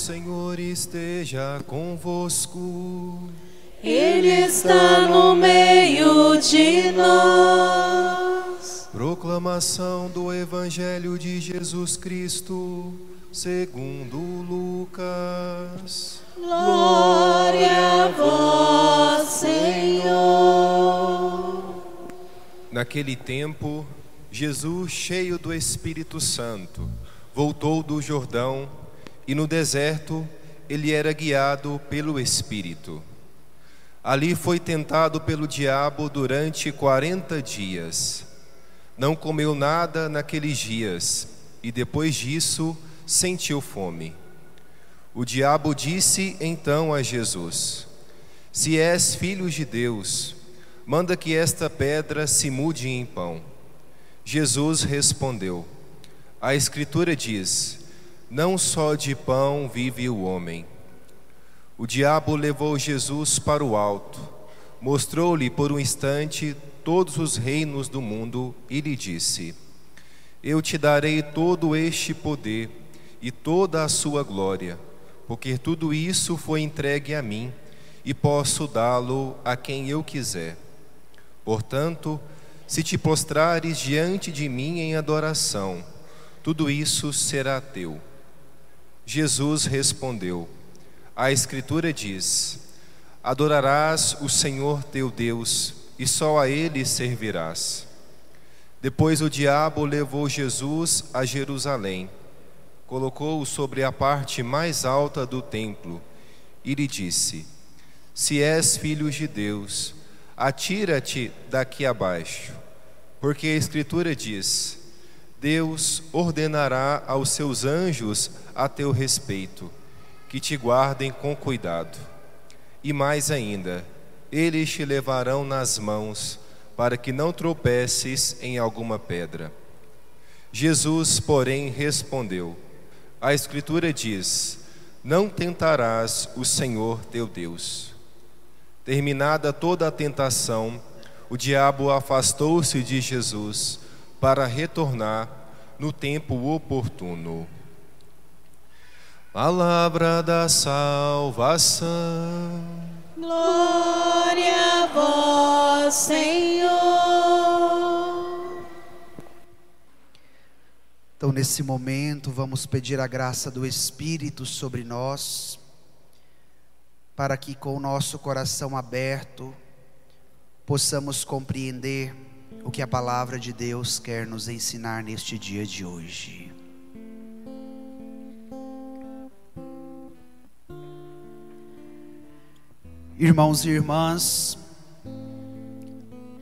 Senhor esteja convosco. Ele está no meio de nós. Proclamação do Evangelho de Jesus Cristo, segundo Lucas. Glória a vós, Senhor. Naquele tempo, Jesus, cheio do Espírito Santo, voltou do Jordão e no deserto ele era guiado pelo Espírito. Ali foi tentado pelo diabo durante 40 dias. Não comeu nada naqueles dias e depois disso sentiu fome. O diabo disse então a Jesus: Se és filho de Deus, manda que esta pedra se mude em pão. Jesus respondeu: A Escritura diz: Não só de pão vive o homem. O diabo levou Jesus para o alto, mostrou-lhe por um instante todos os reinos do mundo e lhe disse: Eu te darei todo este poder e toda a sua glória, porque tudo isso foi entregue a mim e posso dá-lo a quem eu quiser. Portanto, se te prostrares diante de mim em adoração, tudo isso será teu. Jesus respondeu: A Escritura diz: Adorarás o Senhor teu Deus e só a Ele servirás. Depois o diabo levou Jesus a Jerusalém, colocou-o sobre a parte mais alta do templo e lhe disse: Se és filho de Deus, atira-te daqui abaixo, porque a Escritura diz: Deus ordenará aos seus anjos a teu respeito, que te guardem com cuidado. E mais ainda, eles te levarão nas mãos, para que não tropeces em alguma pedra. Jesus, porém, respondeu: A Escritura diz: Não tentarás o Senhor teu Deus. Terminada toda a tentação, o diabo afastou-se de Jesus para retornar no tempo oportuno. Palavra da salvação. Glória a vós, Senhor. Então, nesse momento, vamos pedir a graça do Espírito sobre nós, para que com o nosso coração aberto possamos compreender o que a palavra de Deus quer nos ensinar neste dia de hoje. Irmãos e irmãs,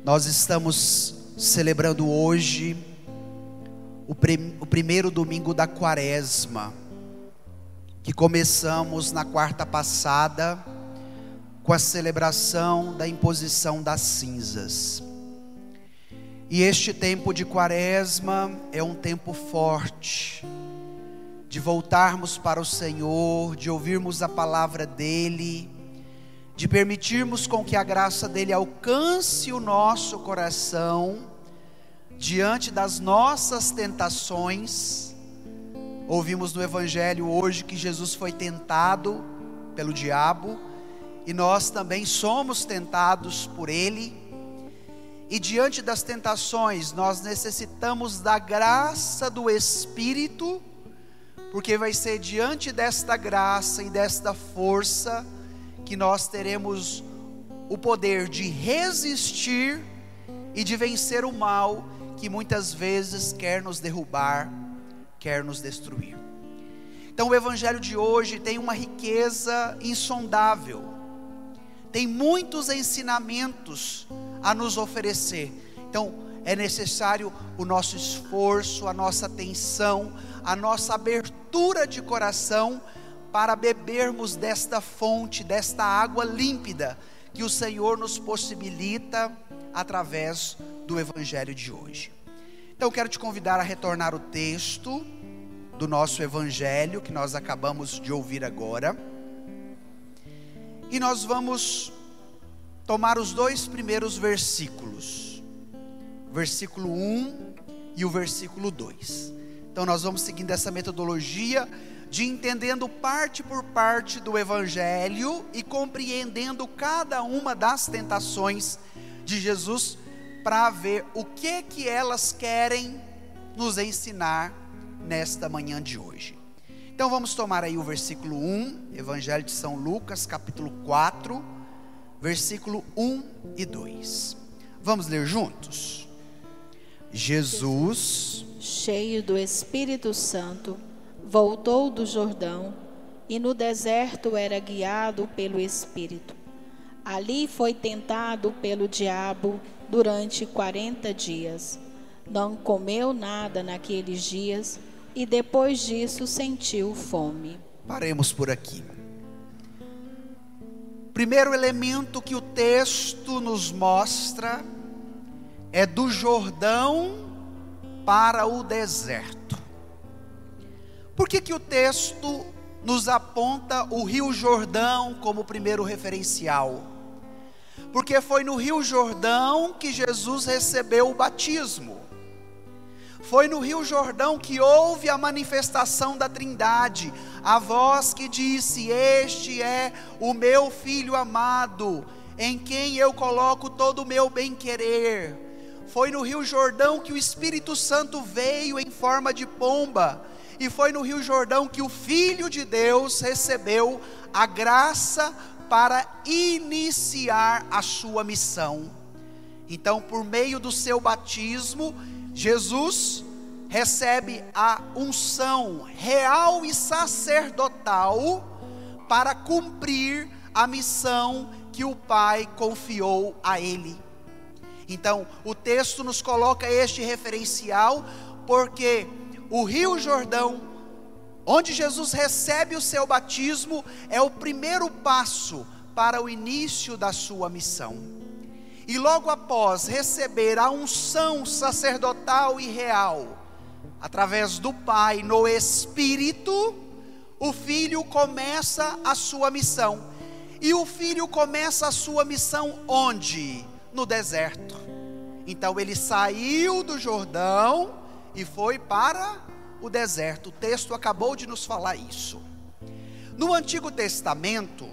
nós estamos celebrando hoje o primeiro domingo da Quaresma, que começamos na quarta passada com a celebração da imposição das cinzas. E este tempo de Quaresma é um tempo forte, de voltarmos para o Senhor, de ouvirmos a palavra dEle, de permitirmos com que a graça dEle alcance o nosso coração, diante das nossas tentações. Ouvimos no Evangelho hoje que Jesus foi tentado pelo diabo, e nós também somos tentados por ele. E diante das tentações, nós necessitamos da graça do Espírito, porque vai ser diante desta graça e desta força que nós teremos o poder de resistir e de vencer o mal que muitas vezes quer nos derrubar, quer nos destruir. Então o Evangelho de hoje tem uma riqueza insondável, tem muitos ensinamentos a nos oferecer. Então é necessário o nosso esforço, a nossa atenção, a nossa abertura de coração para bebermos desta fonte, desta água límpida que o Senhor nos possibilita através do Evangelho de hoje. Então eu quero te convidar a retornar o texto do nosso Evangelho que nós acabamos de ouvir agora, e nós vamos tomar os dois primeiros versículos, versículo 1 e o versículo 2. Então nós vamos seguindo essa metodologia de entendendo parte por parte do Evangelho e compreendendo cada uma das tentações de Jesus, para ver o que elas querem nos ensinar nesta manhã de hoje. Então vamos tomar aí o versículo 1, Evangelho de São Lucas, capítulo 4, versículo 1 e 2. Vamos ler juntos? Jesus, cheio do Espírito Santo, voltou do Jordão e no deserto era guiado pelo Espírito. Ali foi tentado pelo diabo durante 40 dias. Não comeu nada naqueles dias e depois disso sentiu fome. Paremos por aqui. Primeiro elemento que o texto nos mostra é do Jordão para o deserto. Por que o texto nos aponta o Rio Jordão como primeiro referencial? Porque foi no Rio Jordão que Jesus recebeu o batismo. Foi no Rio Jordão que houve a manifestação da Trindade, a voz que disse: este é o meu Filho amado, em quem eu coloco todo o meu bem-querer. Foi no Rio Jordão que o Espírito Santo veio em forma de pomba, e foi no Rio Jordão que o Filho de Deus recebeu a graça para iniciar a sua missão. Então, por meio do seu batismo, Jesus recebe a unção real e sacerdotal para cumprir a missão que o Pai confiou a ele. Então, o texto nos coloca este referencial, porque o Rio Jordão, onde Jesus recebe o seu batismo, é o primeiro passo para o início da sua missão. E logo após receber a unção sacerdotal e real, através do Pai no Espírito, o Filho começa a sua missão. E o Filho começa a sua missão onde? No deserto. Então ele saiu do Jordão e foi para o deserto. O texto acabou de nos falar isso. No Antigo Testamento,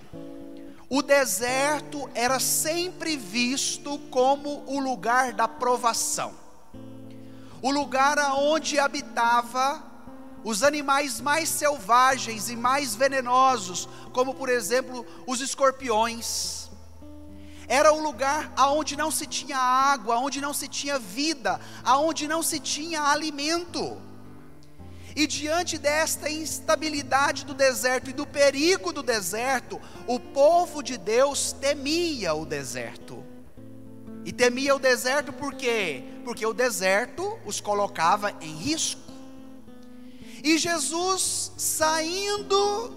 o deserto era sempre visto como o lugar da provação, o lugar onde habitava os animais mais selvagens e mais venenosos, como por exemplo os escorpiões. Era o lugar onde não se tinha água, onde não se tinha vida, onde não se tinha alimento. E diante desta instabilidade do deserto e do perigo do deserto, o povo de Deus temia o deserto. E temia o deserto por quê? Porque o deserto os colocava em risco. E Jesus, saindo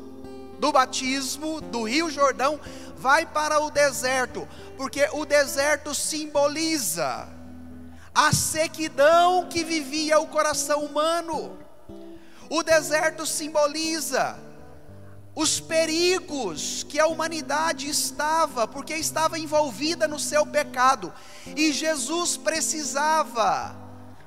do batismo do Rio Jordão, vai para o deserto, porque o deserto simboliza a sequidão que vivia o coração humano. O deserto simboliza os perigos que a humanidade estava, porque estava envolvida no seu pecado, e Jesus precisava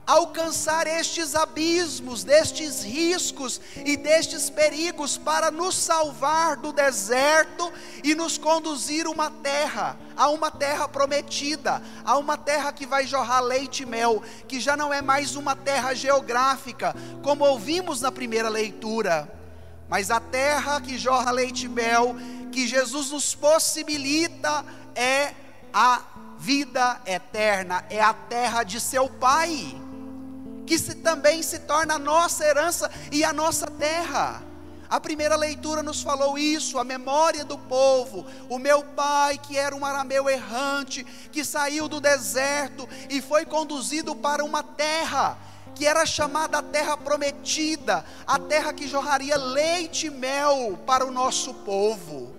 alcançar estes abismos, destes riscos e destes perigos, para nos salvar do deserto e nos conduzir a uma terra prometida, a uma terra que vai jorrar leite e mel, que já não é mais uma terra geográfica, como ouvimos na primeira leitura, mas a terra que jorra leite e mel, que Jesus nos possibilita, é a vida eterna, é a terra de seu Pai, que também se torna a nossa herança e a nossa terra. A primeira leitura nos falou isso, a memória do povo. O meu pai, que era um arameu errante, que saiu do deserto e foi conduzido para uma terra que era chamada a terra prometida, a terra que jorraria leite e mel para o nosso povo.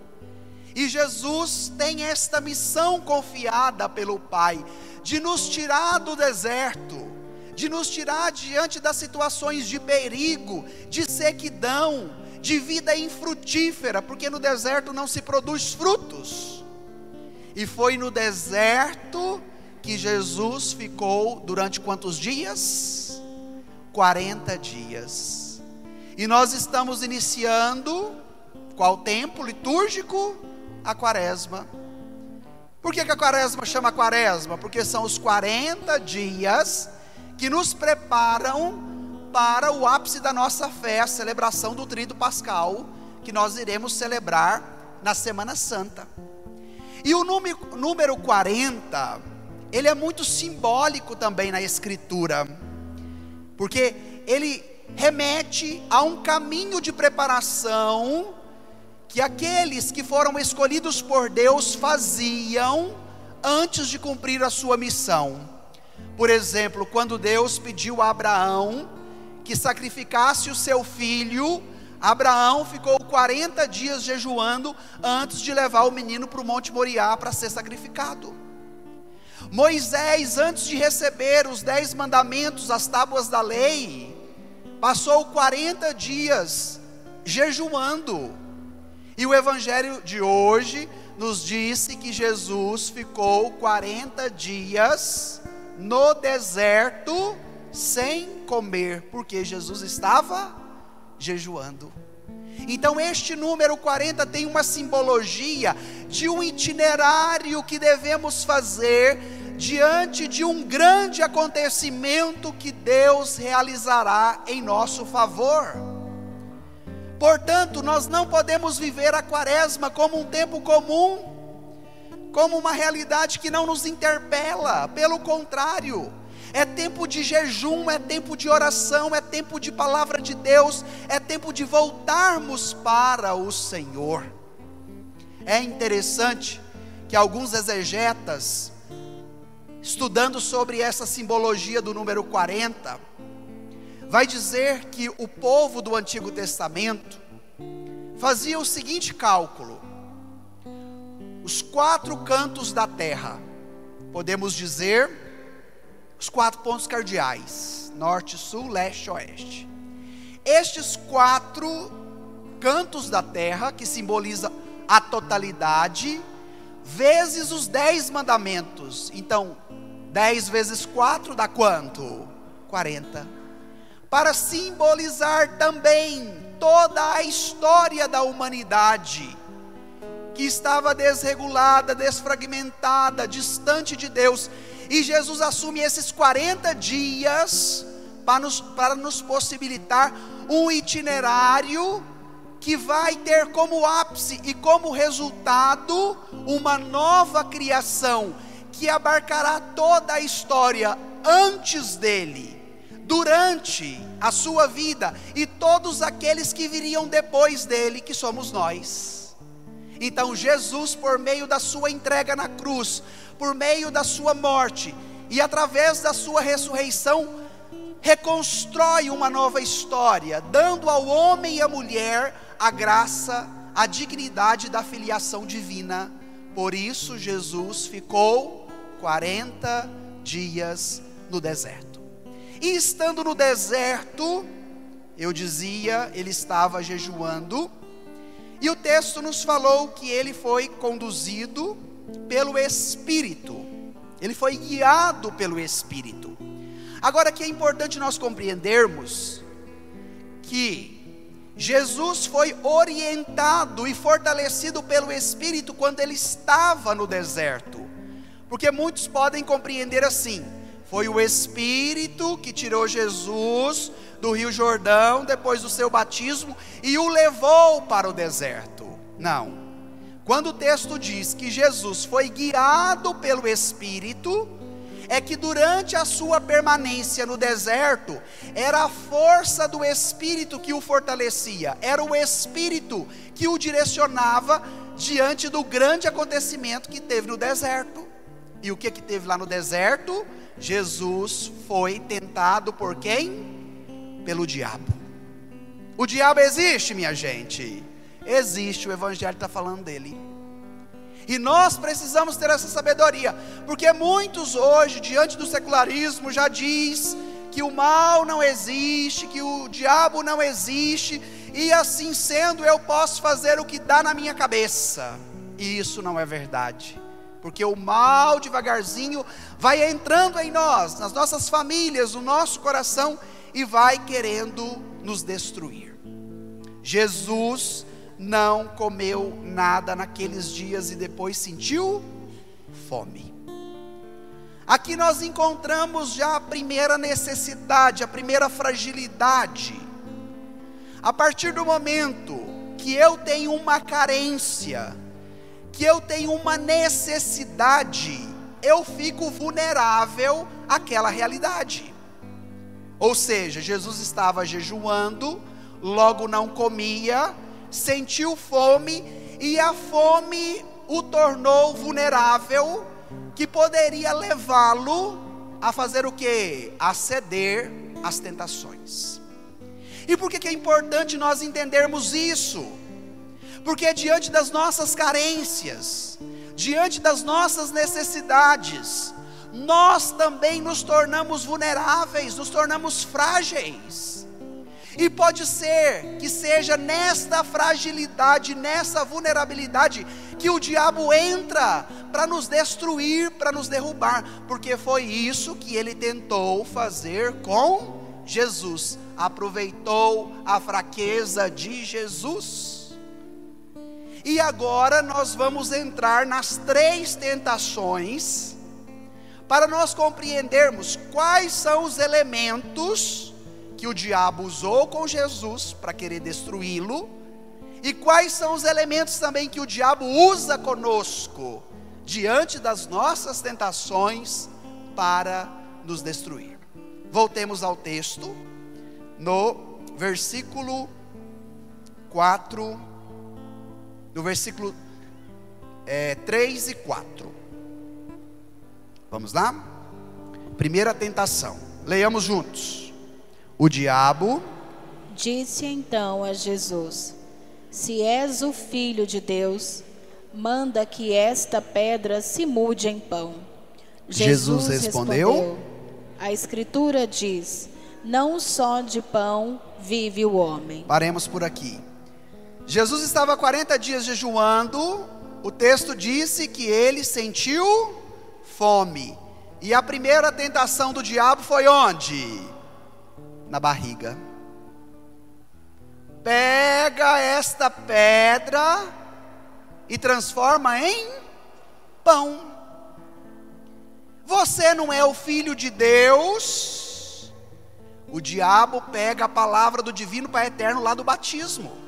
E Jesus tem esta missão confiada pelo Pai, de nos tirar do deserto, de nos tirar diante das situações de perigo, de sequidão, de vida infrutífera, porque no deserto não se produz frutos. E foi no deserto que Jesus ficou durante quantos dias? 40 dias. E nós estamos iniciando qual tempo litúrgico? A quaresma. Por que a quaresma chama quaresma? Porque são os 40 dias que nos preparam para o ápice da nossa fé, a celebração do Tríduo Pascal, que nós iremos celebrar na Semana Santa. E o número 40, ele é muito simbólico também na Escritura, porque ele remete a um caminho de preparação que aqueles que foram escolhidos por Deus faziam antes de cumprir a sua missão. Por exemplo, quando Deus pediu a Abraão que sacrificasse o seu filho, Abraão ficou 40 dias jejuando antes de levar o menino para o Monte Moriá para ser sacrificado. Moisés, antes de receber os 10 mandamentos, as tábuas da lei, passou 40 dias jejuando. E o evangelho de hoje nos disse que Jesus ficou 40 dias no deserto sem comer, porque Jesus estava jejuando. Então este número 40 tem uma simbologia de um itinerário que devemos fazer diante de um grande acontecimento que Deus realizará em nosso favor. Portanto, nós não podemos viver a quaresma como um tempo comum, como uma realidade que não nos interpela. Pelo contrário, é tempo de jejum, é tempo de oração, é tempo de palavra de Deus, é tempo de voltarmos para o Senhor. É interessante que alguns exegetas, estudando sobre essa simbologia do número 40, vai dizer que o povo do Antigo Testamento fazia o seguinte cálculo: os 4 cantos da terra, podemos dizer, os 4 pontos cardeais, norte, sul, leste, oeste. Estes 4 cantos da terra, que simboliza a totalidade, vezes os 10 mandamentos. Então, 10 vezes 4 dá quanto? 40. Para simbolizar também toda a história da humanidade, que estava desregulada, desfragmentada, distante de Deus. E Jesus assume esses 40 dias para nos possibilitar um itinerário que vai ter como ápice e como resultado uma nova criação, que abarcará toda a história antes dele, durante a sua vida, e todos aqueles que viriam depois dele, que somos nós. Então Jesus, por meio da sua entrega na cruz, por meio da sua morte e através da sua ressurreição, reconstrói uma nova história, dando ao homem e à mulher a graça, a dignidade da filiação divina. Por isso Jesus ficou 40 dias no deserto. E estando no deserto, eu dizia, ele estava jejuando, e o texto nos falou que ele foi conduzido pelo Espírito, ele foi guiado pelo Espírito. Agora que é importante nós compreendermos que Jesus foi orientado e fortalecido pelo Espírito quando ele estava no deserto, porque muitos podem compreender assim: foi o Espírito que tirou Jesus do Rio Jordão depois do seu batismo e o levou para o deserto. Não. Quando o texto diz que Jesus foi guiado pelo Espírito, é que durante a sua permanência no deserto, era a força do Espírito que o fortalecia, era o Espírito que o direcionava diante do grande acontecimento que teve no deserto. E o que teve lá no deserto? Jesus foi tentado por quem? Pelo diabo. O diabo existe, minha gente? Existe, o Evangelho está falando dele. E nós precisamos ter essa sabedoria, porque muitos hoje, diante do secularismo, já diz que o mal não existe, que o diabo não existe, e assim sendo eu posso fazer o que dá na minha cabeça. E isso não é verdade, porque o mal devagarzinho vai entrando em nós, nas nossas famílias, no nosso coração, e vai querendo nos destruir. Jesus não comeu nada naqueles dias e depois sentiu fome. Aqui nós encontramos já a primeira necessidade, a primeira fragilidade. A partir do momento que eu tenho uma carência, que eu tenho uma necessidade, eu fico vulnerável àquela realidade. Ou seja, Jesus estava jejuando, logo não comia, sentiu fome, e a fome o tornou vulnerável, que poderia levá-lo a fazer o quê? A ceder às tentações. E por que é importante nós entendermos isso? Porque diante das nossas carências, diante das nossas necessidades, nós também nos tornamos vulneráveis, nos tornamos frágeis. E pode ser que seja nesta fragilidade, nessa vulnerabilidade, que o diabo entra para nos destruir, para nos derrubar, porque foi isso que ele tentou fazer com Jesus. Aproveitou a fraqueza de Jesus. E agora nós vamos entrar nas 3 tentações, para nós compreendermos quais são os elementos que o diabo usou com Jesus para querer destruí-lo, e quais são os elementos também que o diabo usa conosco, diante das nossas tentações, para nos destruir. Voltemos ao texto, no versículo 4, no versículo 3 e 4. Vamos lá? Primeira tentação, leiamos juntos. O diabo disse então a Jesus: se és o Filho de Deus, manda que esta pedra se mude em pão. Jesus respondeu: a Escritura diz: não só de pão vive o homem. Paremos por aqui. Jesus estava 40 dias jejuando. O texto disse que ele sentiu fome. E a primeira tentação do diabo foi onde? Na barriga. Pega esta pedra e transforma em pão. Você não é o Filho de Deus? O diabo pega a palavra do divino Pai eterno lá do batismo.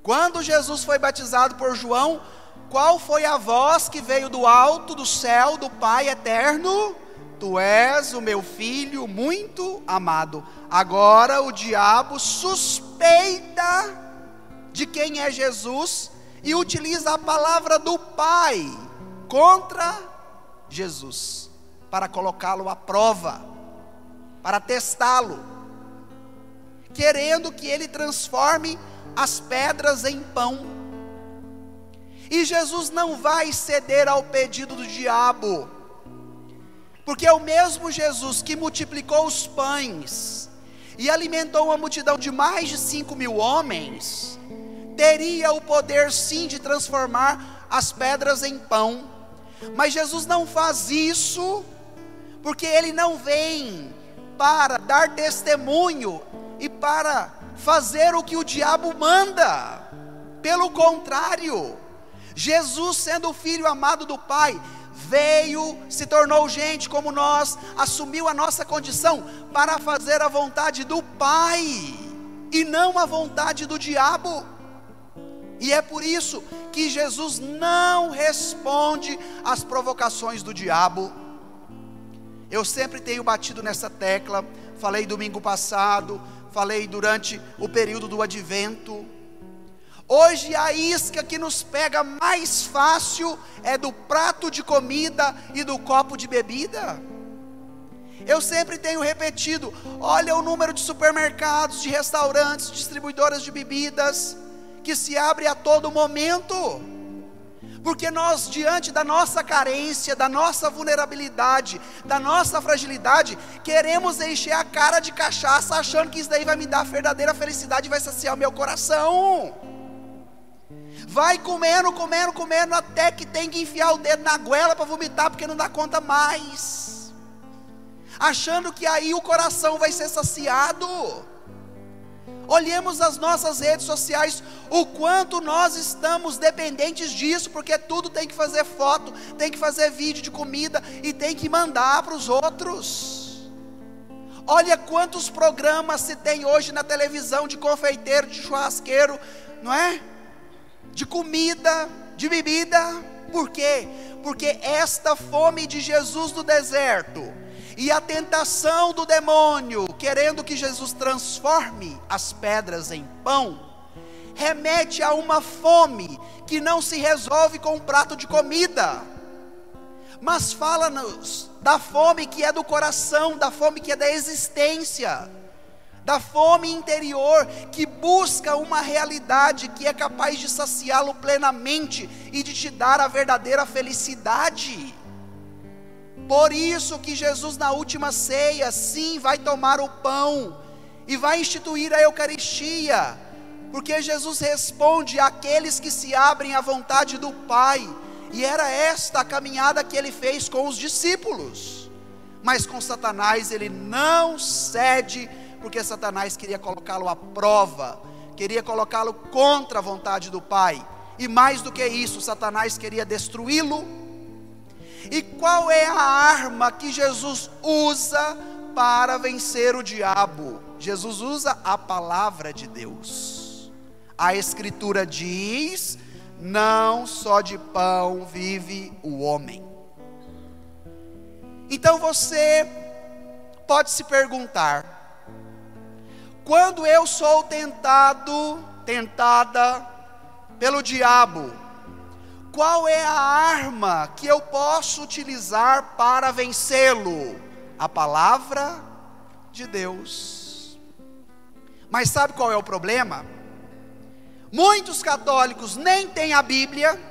Quando Jesus foi batizado por João, qual foi a voz que veio do alto do céu do Pai eterno? Tu és o meu filho muito amado. Agora o diabo suspeita de quem é Jesus e utiliza a palavra do Pai contra Jesus, para colocá-lo à prova, para testá-lo, querendo que ele transforme as pedras em pão. E Jesus não vai ceder ao pedido do diabo, porque é o mesmo Jesus que multiplicou os pães e alimentou uma multidão de mais de 5.000 homens, teria o poder sim de transformar as pedras em pão. Mas Jesus não faz isso, porque ele não vem para dar testemunho e para fazer o que o diabo manda. Pelo contrário, Jesus, sendo o Filho amado do Pai, veio, se tornou gente como nós, assumiu a nossa condição para fazer a vontade do Pai e não a vontade do diabo. E é por isso que Jesus não responde às provocações do diabo. Eu sempre tenho batido nessa tecla, falei domingo passado, falei durante o período do advento. Hoje a isca que nos pega mais fácil é do prato de comida e do copo de bebida. Eu sempre tenho repetido, olha o número de supermercados, de restaurantes, distribuidoras de bebidas, que se abre a todo momento, porque nós, diante da nossa carência, da nossa vulnerabilidade, da nossa fragilidade, queremos encher a cara de cachaça, achando que isso daí vai me dar a verdadeira felicidade e vai saciar o meu coração. Vai comendo, comendo, comendo, até que tem que enfiar o dedo na goela para vomitar, porque não dá conta mais, achando que aí o coração vai ser saciado. Olhemos as nossas redes sociais, o quanto nós estamos dependentes disso, porque tudo tem que fazer foto, tem que fazer vídeo de comida e tem que mandar para os outros. Olha quantos programas se tem hoje na televisão de confeiteiro, de churrasqueiro, não é? De comida, de bebida. Por quê? Porque esta fome de Jesus do deserto e a tentação do demônio, querendo que Jesus transforme as pedras em pão, remete a uma fome que não se resolve com um prato de comida, mas fala-nos da fome que é do coração, da fome que é da existência, da fome interior, que busca uma realidade que é capaz de saciá-lo plenamente e de te dar a verdadeira felicidade. Por isso que Jesus na última ceia, sim, vai tomar o pão e vai instituir a Eucaristia, porque Jesus responde àqueles que se abrem à vontade do Pai, e era esta a caminhada que ele fez com os discípulos. Mas com Satanás ele não cede, porque Satanás queria colocá-lo à prova, queria colocá-lo contra a vontade do Pai, e mais do que isso, Satanás queria destruí-lo. E qual é a arma que Jesus usa para vencer o diabo? Jesus usa a palavra de Deus. A Escritura diz: não só de pão vive o homem. Então você pode se perguntar: quando eu sou tentada pelo diabo, qual é a arma que eu posso utilizar para vencê-lo? A palavra de Deus. Mas sabe qual é o problema? Muitos católicos nem têm a Bíblia,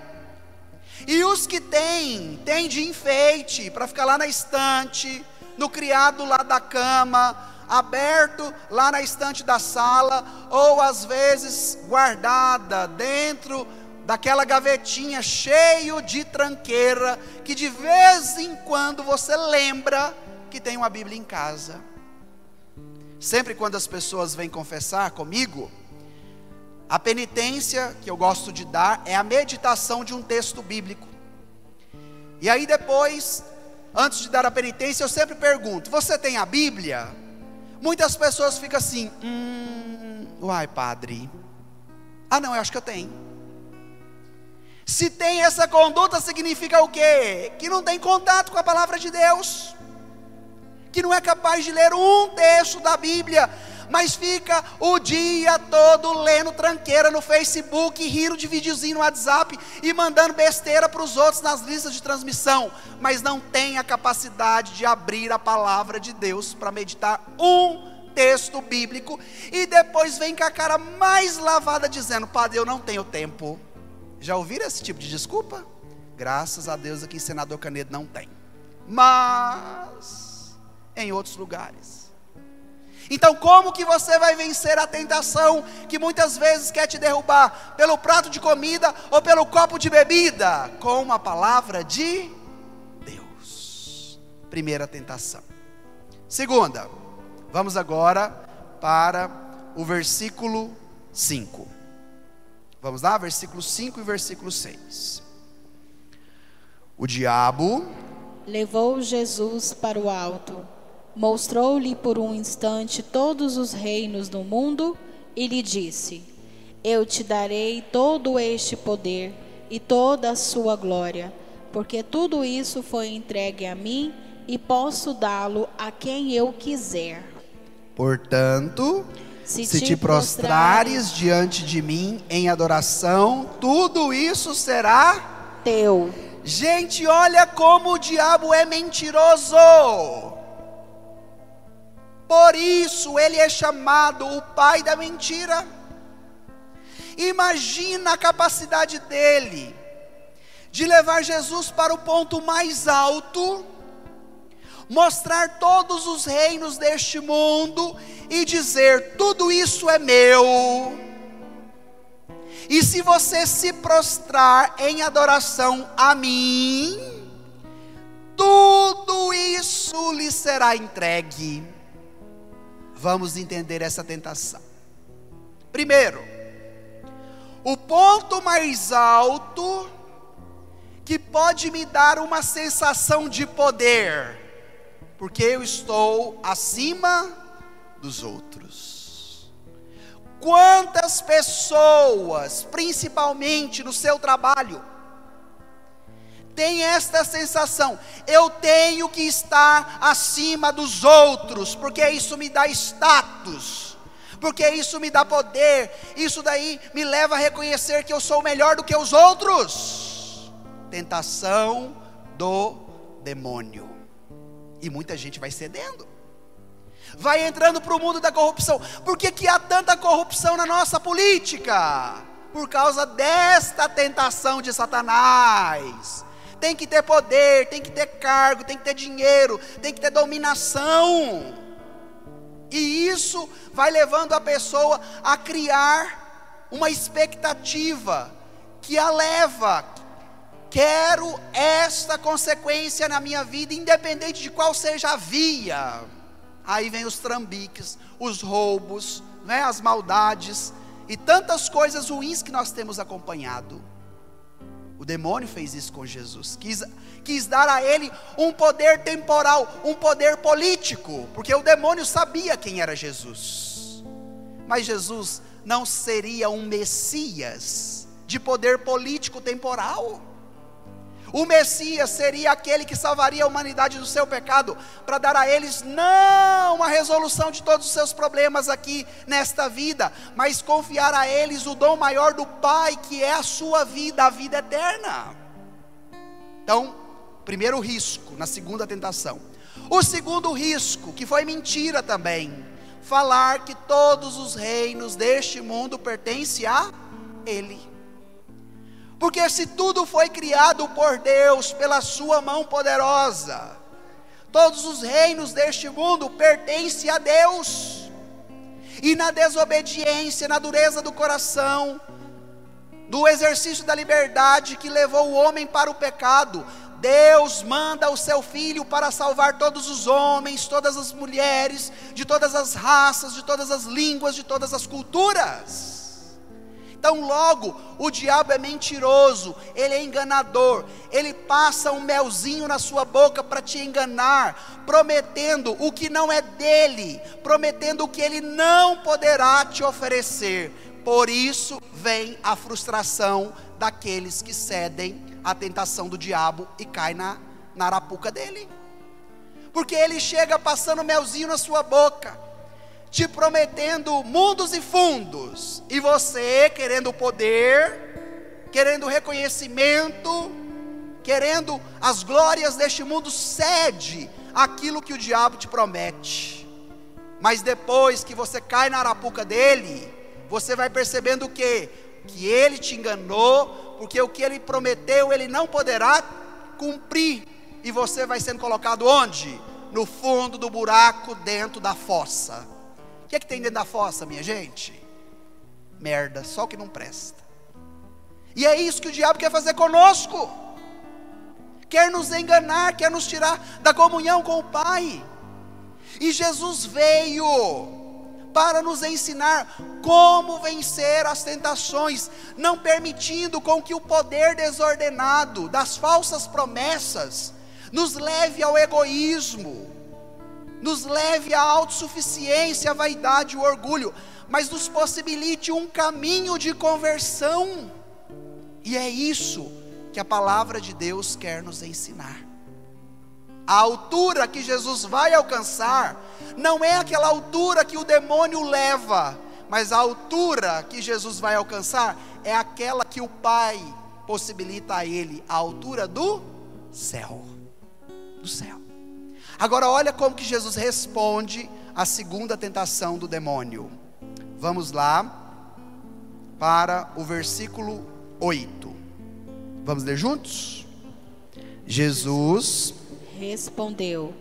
e os que têm de enfeite, para ficar lá na estante, no criado lá da cama, aberto lá na estante da sala, ou às vezes guardada dentro daquela gavetinha cheio de tranqueira, que de vez em quando você lembra que tem uma Bíblia em casa. Sempre quando as pessoas vêm confessar comigo, a penitência que eu gosto de dar é a meditação de um texto bíblico. E aí depois, antes de dar a penitência, eu sempre pergunto: você tem a Bíblia? Muitas pessoas ficam assim: uai, padre, não, eu acho que eu tenho. Se tem essa conduta, significa o quê? Que não tem contato com a palavra de Deus, que não é capaz de ler um texto da Bíblia, mas fica o dia todo lendo tranqueira no Facebook, rindo de videozinho no WhatsApp e mandando besteira para os outros nas listas de transmissão, mas não tem a capacidade de abrir a palavra de Deus para meditar um texto bíblico, e depois vem com a cara mais lavada dizendo: padre, eu não tenho tempo. Já ouviram esse tipo de desculpa? Graças a Deus aqui em Senador Canedo não tem, mas em outros lugares. Então como que você vai vencer a tentação que muitas vezes quer te derrubar pelo prato de comida ou pelo copo de bebida? Com a palavra de Deus. Primeira tentação. Segunda, vamos agora para o versículo 5. Vamos lá, versículo 5 e versículo 6. O diabo levou Jesus para o alto, mostrou-lhe por um instante todos os reinos do mundo e lhe disse: eu te darei todo este poder e toda a sua glória, porque tudo isso foi entregue a mim e posso dá-lo a quem eu quiser. Portanto, se te prostrares diante de mim em adoração, tudo isso será teu. Gente, olha como o diabo é mentiroso. Por isso ele é chamado o pai da mentira. Imagina a capacidade dele de levar Jesus para o ponto mais alto, mostrar todos os reinos deste mundo e dizer: tudo isso é meu. E se você se prostrar em adoração a mim, tudo isso lhe será entregue. Vamos entender essa tentação. Primeiro, o ponto mais alto que pode me dar uma sensação de poder, porque eu estou acima dos outros. Quantas pessoas, principalmente no seu trabalho, têm esta sensação: eu tenho que estar acima dos outros, porque isso me dá status, porque isso me dá poder, isso daí me leva a reconhecer que eu sou melhor do que os outros. Tentação do demônio. E muita gente vai cedendo, vai entrando para o mundo da corrupção. Por que há tanta corrupção na nossa política? Por causa desta tentação de Satanás. Tem que ter poder, tem que ter cargo, tem que ter dinheiro, tem que ter dominação. E isso vai levando a pessoa a criar uma expectativa que a leva: quero esta consequência na minha vida, independente de qual seja a via. Aí vem os trambiques, os roubos, né, as maldades e tantas coisas ruins que nós temos acompanhado. O demônio fez isso com Jesus, quis dar a ele um poder temporal, um poder político, porque o demônio sabia quem era Jesus. Mas Jesus não seria um Messias de poder político temporal. O Messias seria aquele que salvaria a humanidade do seu pecado, para dar a eles não uma resolução de todos os seus problemas aqui nesta vida, mas confiar a eles o dom maior do Pai, que é a sua vida, a vida eterna. Então, primeiro risco na segunda tentação. O segundo risco, que foi mentira também, falar que todos os reinos deste mundo pertencem a Ele. Porque se tudo foi criado por Deus, pela sua mão poderosa, todos os reinos deste mundo pertencem a Deus. E na desobediência, na dureza do coração, do exercício da liberdade que levou o homem para o pecado, Deus manda o seu Filho para salvar todos os homens, todas as mulheres, de todas as raças, de todas as línguas, de todas as culturas. Então logo, o diabo é mentiroso, ele é enganador, ele passa um melzinho na sua boca para te enganar, prometendo o que não é dele, prometendo o que ele não poderá te oferecer. Por isso vem a frustração daqueles que cedem à tentação do diabo e caem na arapuca dele. Porque ele chega passando melzinho na sua boca, te prometendo mundos e fundos, e você querendo poder, querendo reconhecimento, querendo as glórias deste mundo, cede aquilo que o diabo te promete. Mas depois que você cai na arapuca dele, você vai percebendo que ele te enganou, porque o que ele prometeu ele não poderá cumprir, e você vai sendo colocado onde? No fundo do buraco, dentro da fossa. O que é que tem dentro da fossa, minha gente? Merda, só o que não presta. E é isso que o diabo quer fazer conosco. Quer nos enganar, quer nos tirar da comunhão com o Pai. E Jesus veio para nos ensinar como vencer as tentações, não permitindo com que o poder desordenado das falsas promessas nos leve ao egoísmo, nos leve à autossuficiência, à vaidade, o orgulho, mas nos possibilite um caminho de conversão. E é isso que a palavra de Deus quer nos ensinar. A altura que Jesus vai alcançar não é aquela altura que o demônio leva, mas a altura que Jesus vai alcançar é aquela que o Pai possibilita a ele, a altura do céu. Do céu. Agora olha como que Jesus responde à segunda tentação do demônio. Vamos lá para o versículo 8. Vamos ler juntos? Jesus respondeu: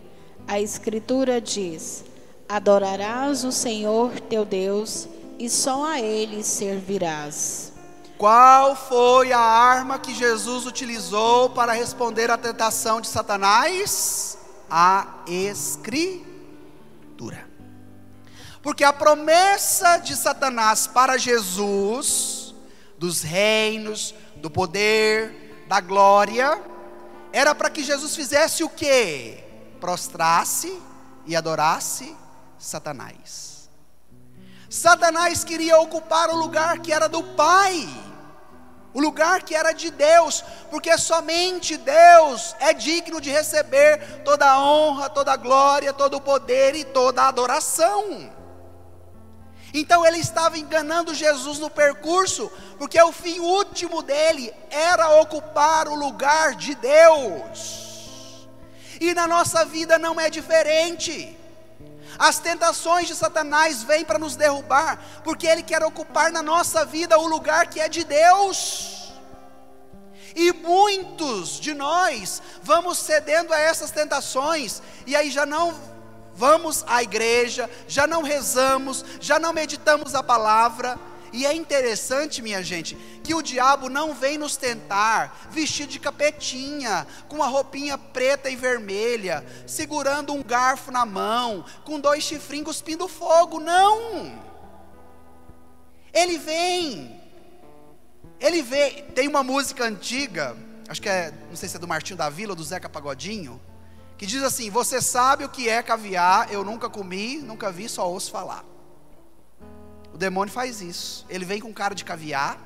a Escritura diz: adorarás o Senhor teu Deus e só a Ele servirás. Qual foi a arma que Jesus utilizou para responder à tentação de Satanás? A Escritura. Porque a promessa de Satanás para Jesus, dos reinos, do poder, da glória, era para que Jesus fizesse o quê? Prostrasse e adorasse Satanás. Satanás queria ocupar o lugar que era do Pai, o lugar que era de Deus, porque somente Deus é digno de receber toda a honra, toda a glória, todo o poder e toda a adoração. Então ele estava enganando Jesus no percurso, porque o fim último dele era ocupar o lugar de Deus. E na nossa vida não é diferente. As tentações de Satanás vêm para nos derrubar, porque ele quer ocupar na nossa vida o lugar que é de Deus. E muitos de nós vamos cedendo a essas tentações, e aí já não vamos à igreja, já não rezamos, já não meditamos a palavra. E é interessante, minha gente, que o diabo não vem nos tentar vestido de capetinha, com uma roupinha preta e vermelha, segurando um garfo na mão, com 2 chifrinhos cuspindo fogo. Não! Ele vem, tem uma música antiga, acho que não sei se é do Martinho da Vila ou do Zeca Pagodinho, que diz assim: você sabe o que é caviar, eu nunca comi, nunca vi, só ouço falar. O demônio faz isso, ele vem com cara de caviar,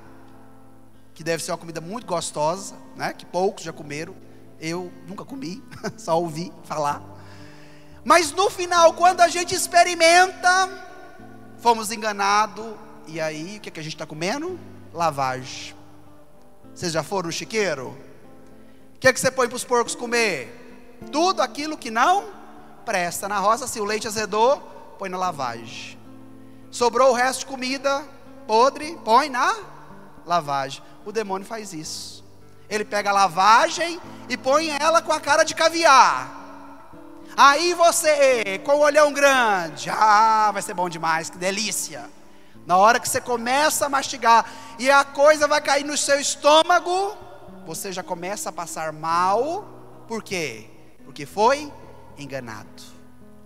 que deve ser uma comida muito gostosa, né? Que poucos já comeram, eu nunca comi, só ouvi falar. Mas no final, quando a gente experimenta, fomos enganados, e aí o que a gente está comendo? Lavagem. Vocês já foram no chiqueiro? O que você põe para os porcos comer? Tudo aquilo que não presta. Na roça, se o leite azedou, põe na lavagem. Sobrou o resto de comida podre, põe na lavagem. O demônio faz isso. Ele pega a lavagem e põe ela com a cara de caviar. Aí você, com o olhão grande, vai ser bom demais, que delícia. Na hora que você começa a mastigar e a coisa vai cair no seu estômago, você já começa a passar mal. Por quê? Porque foi enganado.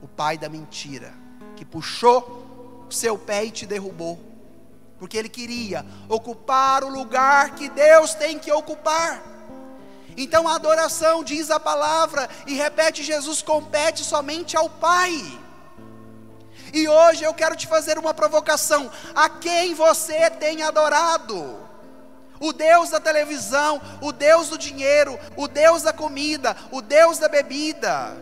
O pai da mentira, que puxou o seu pé e te derrubou, porque ele queria ocupar o lugar que Deus tem que ocupar. Então a adoração, diz a palavra e repete Jesus, compete somente ao Pai. E hoje eu quero te fazer uma provocação: a quem você tem adorado? O Deus da televisão, o Deus do dinheiro, o Deus da comida, o Deus da bebida,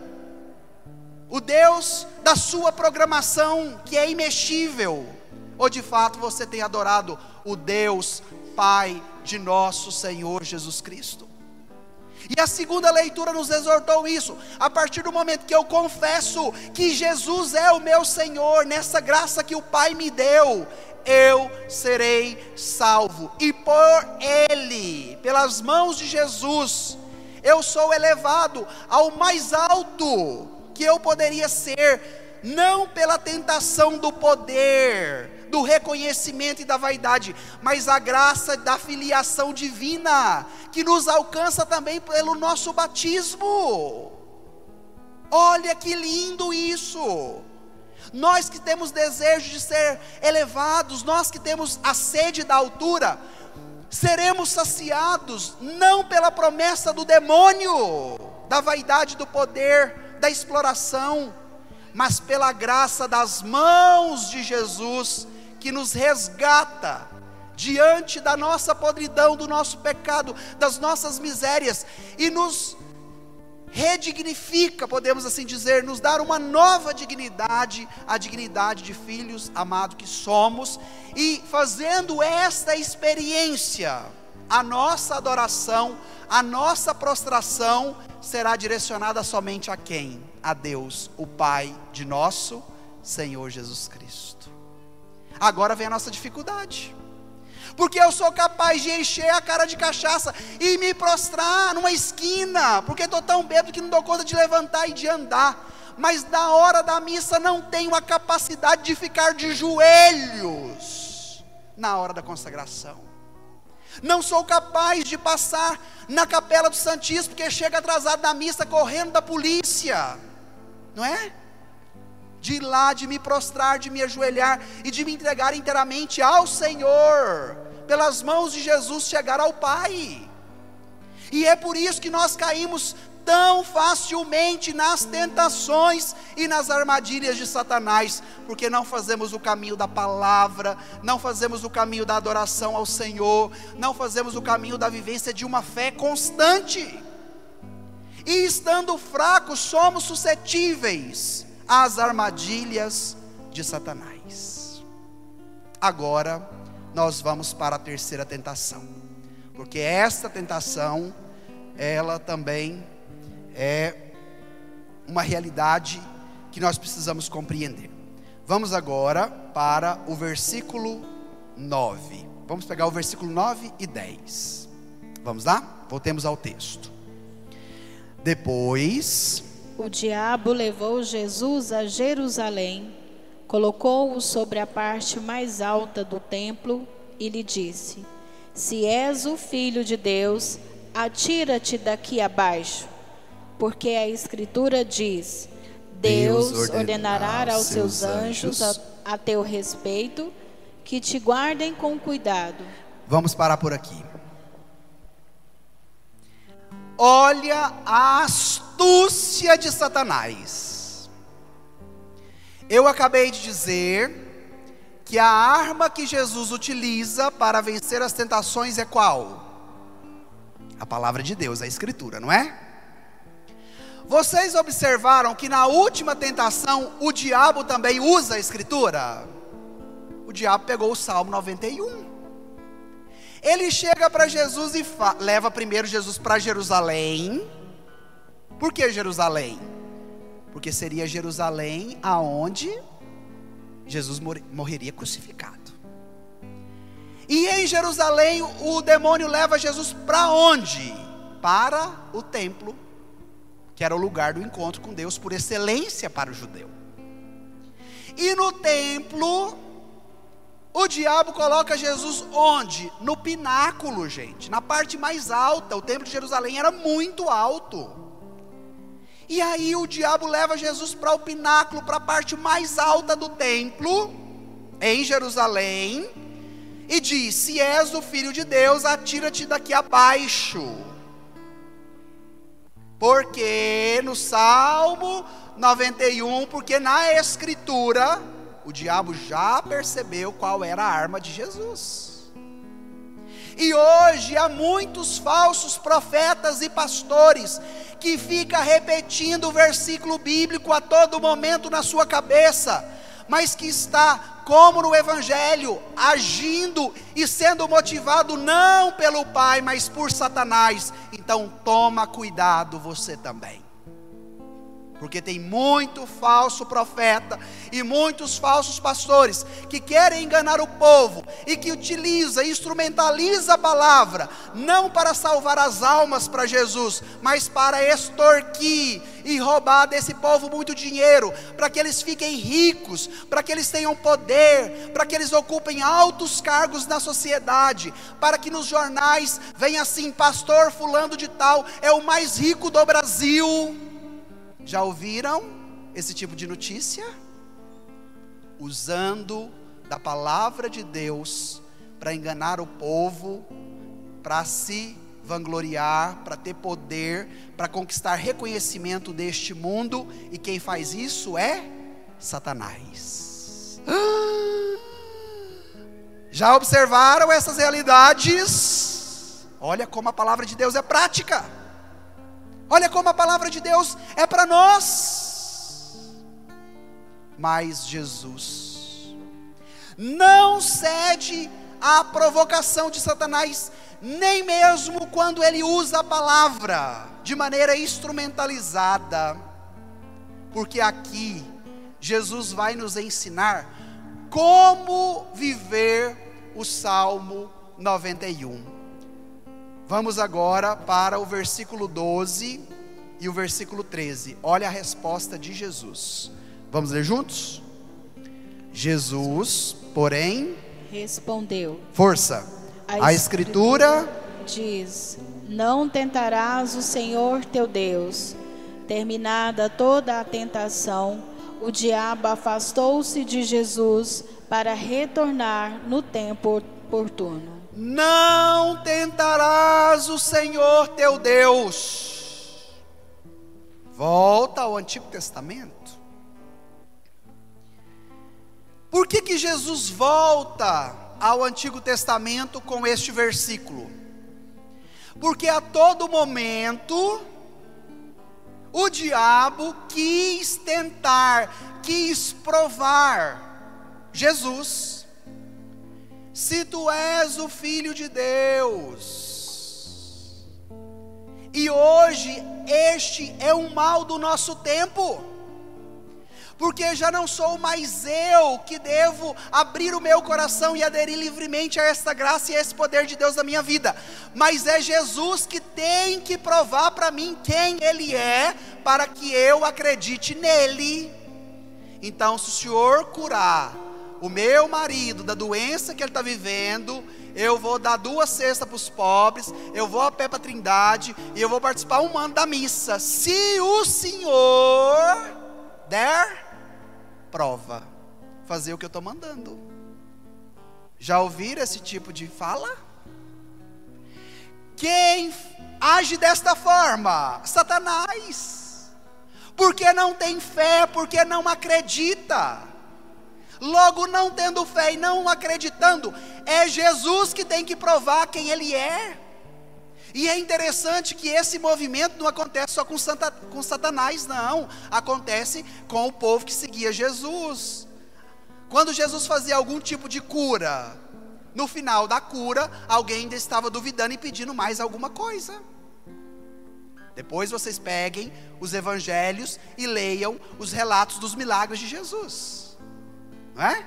o Deus da sua programação que é imexível? Ou de fato você tem adorado o Deus Pai de nosso Senhor Jesus Cristo? E a segunda leitura nos exortou isso. A partir do momento que eu confesso que Jesus é o meu Senhor, nessa graça que o Pai me deu, eu serei salvo. E por Ele, pelas mãos de Jesus, eu sou elevado ao mais alto que eu poderia ser, não pela tentação do poder, do reconhecimento e da vaidade, mas a graça da filiação divina, que nos alcança também pelo nosso batismo. Olha que lindo isso! Nós que temos desejo de ser elevados, nós que temos a sede da altura, seremos saciados não pela promessa do demônio, da vaidade, do poder, da exploração, mas pela graça das mãos de Jesus, que nos resgata diante da nossa podridão, do nosso pecado, das nossas misérias, e nos redignifica, podemos assim dizer, nos dar uma nova dignidade, a dignidade de filhos amados que somos. E fazendo esta experiência, a nossa adoração, a nossa prostração será direcionada somente a quem? A Deus, o Pai de nosso Senhor Jesus Cristo. Agora vem a nossa dificuldade, porque eu sou capaz de encher a cara de cachaça e me prostrar numa esquina, porque estou tão bêbado que não dou conta de levantar e de andar, mas na hora da missa não tenho a capacidade de ficar de joelhos na hora da consagração. Não sou capaz de passar na capela do Santíssimo, porque chega atrasado na missa correndo da polícia, não é? de ir lá, de me prostrar, de me ajoelhar e de me entregar inteiramente ao Senhor, pelas mãos de Jesus chegar ao Pai. E é por isso que nós caímos tão facilmente nas tentações e nas armadilhas de Satanás, porque não fazemos o caminho da palavra, não fazemos o caminho da adoração ao Senhor, não fazemos o caminho da vivência de uma fé constante. E estando fracos, somos suscetíveis às armadilhas de Satanás. Agora nós vamos para a terceira tentação, porque esta tentação, ela também é uma realidade que nós precisamos compreender. Vamos agora para o versículo 9. Vamos pegar o versículo 9 e 10. Vamos lá? Voltemos ao texto. Depois, o diabo levou Jesus a Jerusalém, colocou-o sobre a parte mais alta do templo e lhe disse: se és o Filho de Deus, atira-te daqui abaixo, porque a Escritura diz: Deus ordenará aos seus anjos a teu respeito, que te guardem com cuidado. Vamos parar por aqui. Olha a astúcia de Satanás. Eu acabei de dizer que a arma que Jesus utiliza para vencer as tentações é qual? A palavra de Deus, a Escritura, não é? Vocês observaram que na última tentação o diabo também usa a Escritura? O diabo pegou o Salmo 91. Ele chega para Jesus e leva primeiro Jesus para Jerusalém. Por que Jerusalém? Porque seria Jerusalém aonde Jesus morreria crucificado. E em Jerusalém o demônio leva Jesus para onde? Para o templo, que era o lugar do encontro com Deus por excelência para o judeu. E no templo, o diabo coloca Jesus onde? No pináculo, gente, na parte mais alta. O templo de Jerusalém era muito alto. E aí o diabo leva Jesus para o pináculo, para a parte mais alta do templo, em Jerusalém, e diz: se és o Filho de Deus, atira-te daqui abaixo. Porque no Salmo 91, porque na Escritura, o diabo já percebeu qual era a arma de Jesus. E hoje há muitos falsos profetas e pastores que ficam repetindo o versículo bíblico a todo momento na sua cabeça, mas que está, como no Evangelho, agindo e sendo motivado não pelo Pai, mas por Satanás. Então toma cuidado você também, porque tem muito falso profeta e muitos falsos pastores que querem enganar o povo e que utiliza, instrumentaliza a palavra, não para salvar as almas para Jesus, mas para extorquir e roubar desse povo muito dinheiro, para que eles fiquem ricos, para que eles tenham poder, para que eles ocupem altos cargos na sociedade, para que nos jornais venha assim: pastor fulano de tal é o mais rico do Brasil. Já ouviram esse tipo de notícia? Usando da palavra de Deus para enganar o povo, para se vangloriar, para ter poder, para conquistar reconhecimento deste mundo. E quem faz isso é Satanás. Já observaram essas realidades? Olha como a palavra de Deus é prática. Olha como a palavra de Deus é para nós. Mas Jesus não cede à provocação de Satanás, nem mesmo quando ele usa a palavra de maneira instrumentalizada. Porque aqui Jesus vai nos ensinar como viver o Salmo 91. Vamos agora para o versículo 12 e o versículo 13. Olha a resposta de Jesus. Vamos ler juntos? Jesus, porém, respondeu: força, a Escritura diz: não tentarás o Senhor teu Deus. Terminada toda a tentação, o diabo afastou-se de Jesus para retornar no tempo oportuno. Não tentarás o Senhor teu Deus. Volta ao Antigo Testamento. Por que Jesus volta ao Antigo Testamento com este versículo? Porque a todo momento o diabo quis tentar, quis provar Jesus. Se tu és o Filho de Deus. E hoje este é o mal do nosso tempo. Porque já não sou mais eu que devo abrir o meu coração e aderir livremente a esta graça e a esse poder de Deus na minha vida. Mas é Jesus que tem que provar para mim quem Ele é, para que eu acredite nele. Então, se o Senhor curar o meu marido da doença que ele está vivendo, eu vou dar 2 cestas para os pobres, eu vou a pé para a Trindade, e eu vou participar um ano da missa. Se o Senhor der prova, fazer o que eu estou mandando. Já ouviram esse tipo de fala? Quem age desta forma? Satanás. Porque não tem fé, porque não acredita. Logo, não tendo fé e não acreditando, é Jesus que tem que provar quem Ele é. E é interessante que esse movimento não acontece só com Satanás, não. Acontece com o povo que seguia Jesus. Quando Jesus fazia algum tipo de cura, no final da cura, alguém ainda estava duvidando e pedindo mais alguma coisa. Depois vocês peguem os evangelhos e leiam os relatos dos milagres de Jesus. Não é?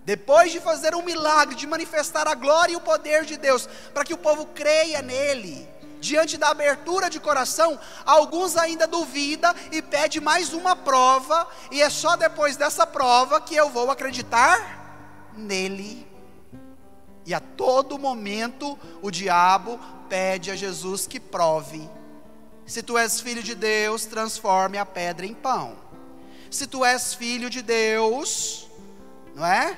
Depois de fazer um milagre, de manifestar a glória e o poder de Deus, para que o povo creia nele, diante da abertura de coração, alguns ainda duvidam e pedem mais uma prova, e é só depois dessa prova que eu vou acreditar nele. E a todo momento o diabo pede a Jesus que prove. Se tu és filho de Deus, transforme a pedra em pão. Se tu és filho de Deus, não é?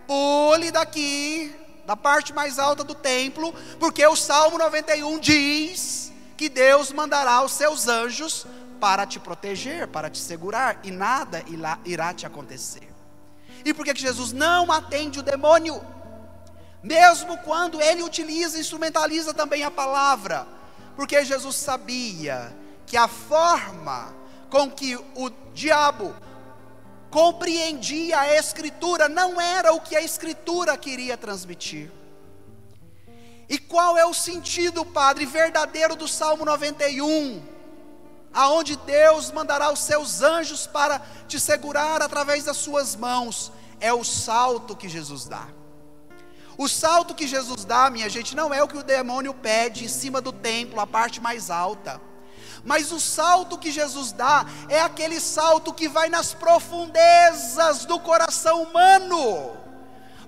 Pule daqui, da parte mais alta do templo, porque o Salmo 91 diz que Deus mandará os seus anjos para te proteger, para te segurar, e nada irá te acontecer. E por que Jesus não atende o demônio? Mesmo quando ele utiliza e instrumentaliza também a palavra, porque Jesus sabia que a forma com que o diabo compreendia a Escritura não era o que a Escritura queria transmitir. E qual é o sentido, Padre, verdadeiro do Salmo 91? Aonde Deus mandará os seus anjos para te segurar através das suas mãos. É o salto que Jesus dá. O salto que Jesus dá, minha gente, não é o que o demônio pede em cima do templo, a parte mais alta. Mas o salto que Jesus dá é aquele salto que vai nas profundezas do coração humano,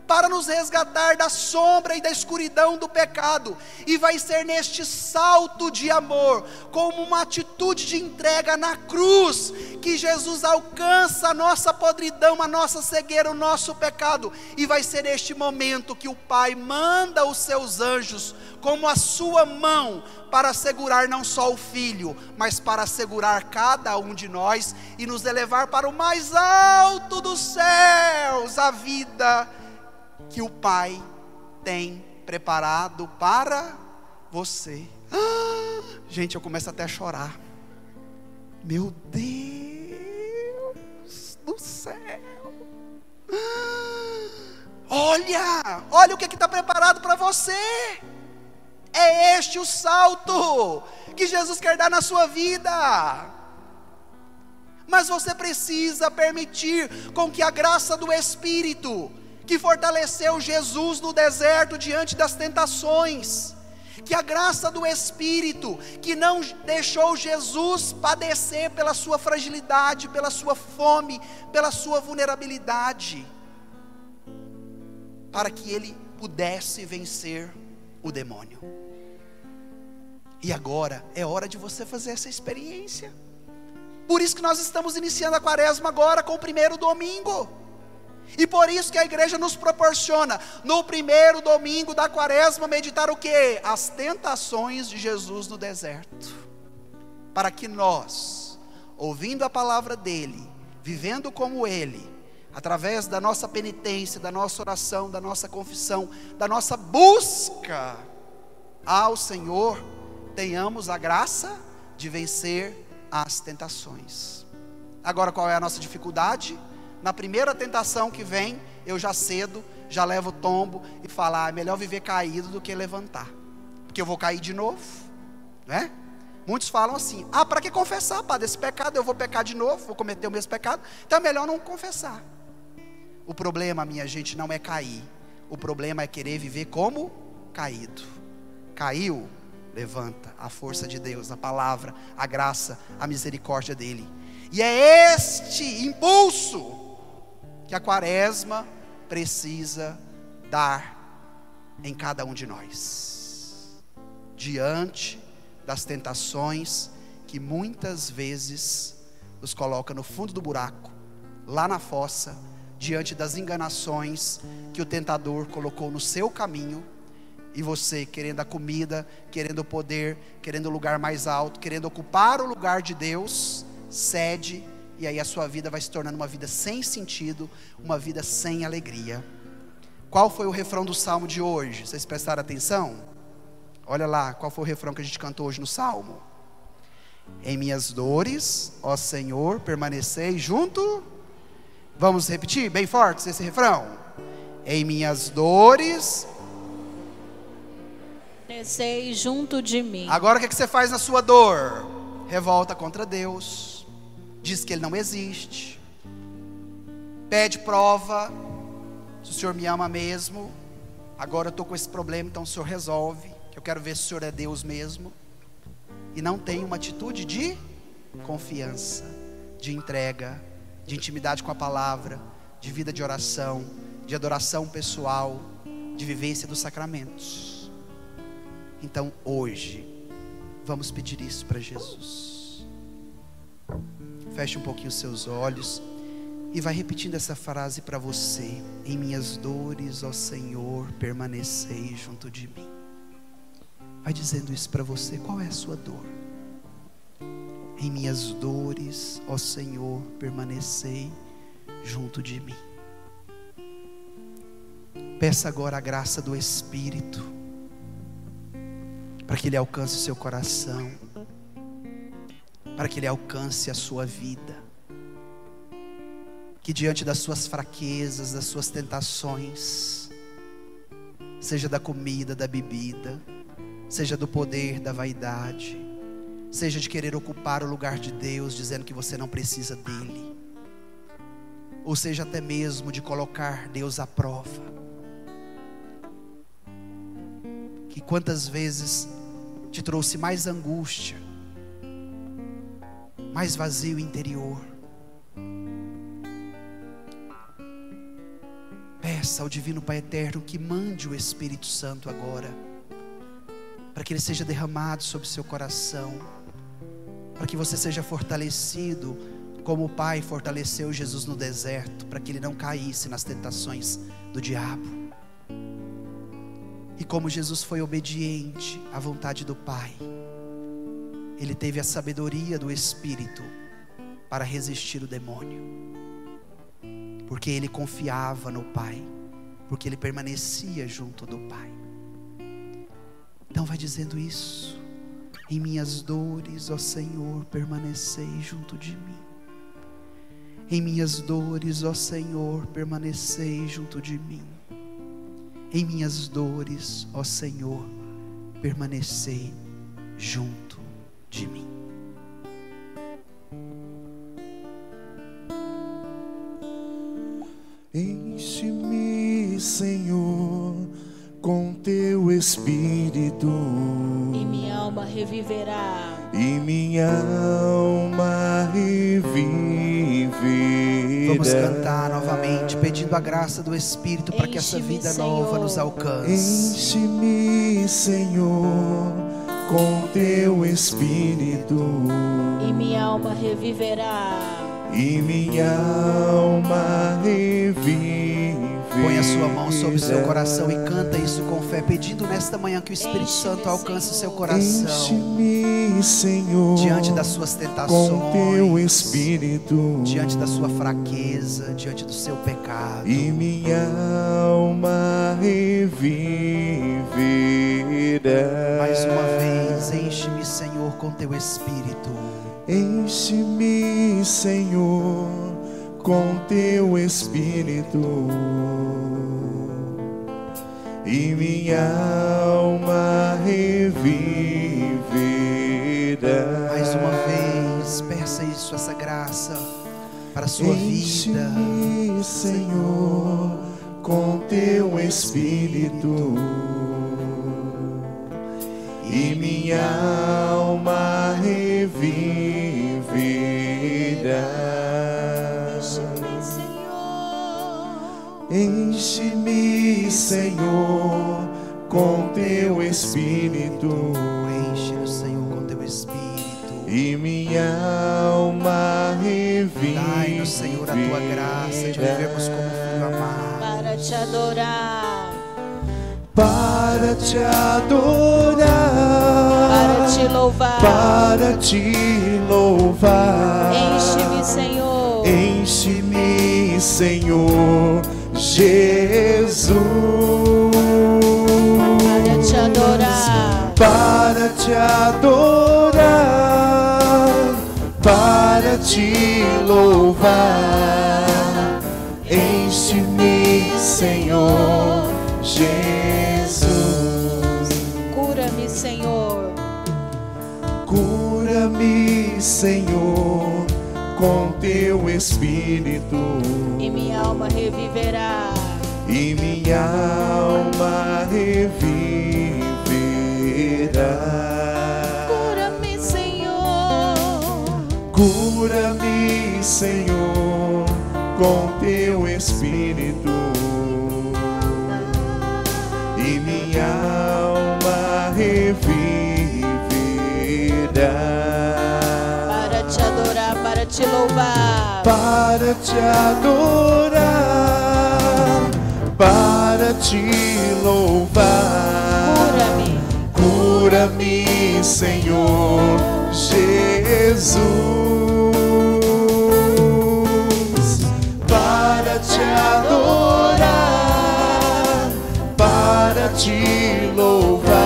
para nos resgatar da sombra e da escuridão do pecado. E vai ser neste salto de amor, como uma atitude de entrega na cruz, que Jesus alcança a nossa podridão, a nossa cegueira, o nosso pecado. E vai ser neste momento que o Pai manda os seus anjos, como a sua mão, para segurar não só o Filho, mas para segurar cada um de nós, e nos elevar para o mais alto dos céus, a vida que o Pai tem preparado para você. Gente, eu começo até a chorar. Meu Deus do céu. Olha o que está preparado para você. É este o salto que Jesus quer dar na sua vida. Mas você precisa permitir com que a graça do Espírito, que fortaleceu Jesus no deserto diante das tentações, que a graça do Espírito, que não deixou Jesus padecer pela sua fragilidade, pela sua fome, pela sua vulnerabilidade, para que ele pudesse vencer o demônio. E agora é hora de você fazer essa experiência. Por isso que nós estamos iniciando a quaresma agora com o primeiro domingo. E por isso que a igreja nos proporciona, no primeiro domingo da quaresma, meditar o quê? As tentações de Jesus no deserto. Para que nós, ouvindo a palavra dele, vivendo como ele, através da nossa penitência, da nossa oração, da nossa confissão, da nossa busca ao Senhor, tenhamos a graça de vencer as tentações. Agora, qual é a nossa dificuldade? Na primeira tentação que vem, eu já cedo, já levo o tombo e falo, é melhor viver caído do que levantar, porque eu vou cair de novo, né? Muitos falam assim, para que confessar, padre, esse pecado, eu vou pecar de novo, vou cometer o mesmo pecado, então é melhor não confessar. O problema, minha gente, não é cair, o problema é querer viver como caído. Caiu, levanta, a força de Deus, a palavra, a graça, a misericórdia dele. E é este impulso que a quaresma precisa dar em cada um de nós, diante das tentações que muitas vezes nos coloca no fundo do buraco, lá na fossa, diante das enganações que o tentador colocou no seu caminho, e você querendo a comida, querendo o poder, querendo o lugar mais alto, querendo ocupar o lugar de Deus, cede, e aí a sua vida vai se tornando uma vida sem sentido, uma vida sem alegria. Qual foi o refrão do salmo de hoje? Vocês prestaram atenção? Olha lá, qual foi o refrão que a gente cantou hoje no salmo? Em minhas dores, ó Senhor, permanecei junto. Vamos repetir bem forte esse refrão? Em minhas dores, permanecei junto de mim. Agora o que você faz na sua dor? Revolta contra Deus, diz que Ele não existe, pede prova, se o Senhor me ama mesmo, agora eu estou com esse problema, então o Senhor resolve, que eu quero ver se o Senhor é Deus mesmo, e não tem uma atitude de confiança, de entrega, de intimidade com a palavra, de vida de oração, de adoração pessoal, de vivência dos sacramentos. Então hoje, vamos pedir isso para Jesus. Feche um pouquinho os seus olhos e vai repetindo essa frase para você. Em minhas dores, ó Senhor, permanecei junto de mim. Vai dizendo isso para você. Qual é a sua dor? Em minhas dores, ó Senhor, permanecei junto de mim. Peça agora a graça do Espírito, para que Ele alcance o seu coração, para que Ele alcance a sua vida, que diante das suas fraquezas, das suas tentações, seja da comida, da bebida, seja do poder, da vaidade, seja de querer ocupar o lugar de Deus, dizendo que você não precisa dEle, ou seja até mesmo de colocar Deus à prova, que quantas vezes te trouxe mais angústia, mais vazio interior. Peça ao Divino Pai Eterno que mande o Espírito Santo agora, para que Ele seja derramado sobre o seu coração, para que você seja fortalecido, como o Pai fortaleceu Jesus no deserto, para que Ele não caísse nas tentações do diabo. E como Jesus foi obediente à vontade do Pai, Ele teve a sabedoria do Espírito para resistir o demônio, porque Ele confiava no Pai, porque Ele permanecia junto do Pai. Então vai dizendo isso. Em minhas dores, ó Senhor, permanecei junto de mim. Em minhas dores, ó Senhor, permanecei junto de mim. Em minhas dores, ó Senhor, permanecei junto de mim. Enche-me, Senhor, com teu Espírito, E minha alma reviverá. e minha alma reviverá. Vamos cantar novamente, pedindo a graça do Espírito para que essa Enche-me, vida Senhor. nova nos alcance. Enche-me, Senhor, com teu espírito, e minha alma reviverá. e minha alma reviverá. Põe a sua mão sobre o seu coração e canta isso com fé, pedindo nesta manhã que o Espírito Santo alcance o seu coração. Enche-me, Senhor, diante das suas com teu tentações, espírito, diante da sua fraqueza, diante do seu pecado. e minha alma reviverá. Mais uma vez, enche-me, Senhor, com teu Espírito. Enche-me, Senhor, com teu espírito, e minha alma reviverá. Mais uma vez, peça isso, essa graça para a sua vida. Enche-me, Senhor, com teu espírito, e minha alma reviverá. Enche-me, Senhor, com teu espírito, Enche-nos, Senhor, com teu Espírito. e minha alma reviverá. Dai-nos, Senhor, a tua graça de vivermos como filho amado. Para te adorar, Para te adorar, para te louvar. para te louvar. Enche-me, Senhor, Enche-me, Senhor Jesus, para te adorar. para te adorar, para te louvar. Enche-me, Senhor Jesus. Cura-me, Senhor, Cura-me, Senhor, com teu espírito, e minha alma reviverá. e minha alma reviverá. Cura-me, Senhor, Cura-me, Senhor, com teu espírito, e minha alma reviverá. para te adorar, para te louvar. Para te adorar, para te louvar. Cura-me, Cura-me, Senhor Jesus, para te adorar, para te louvar.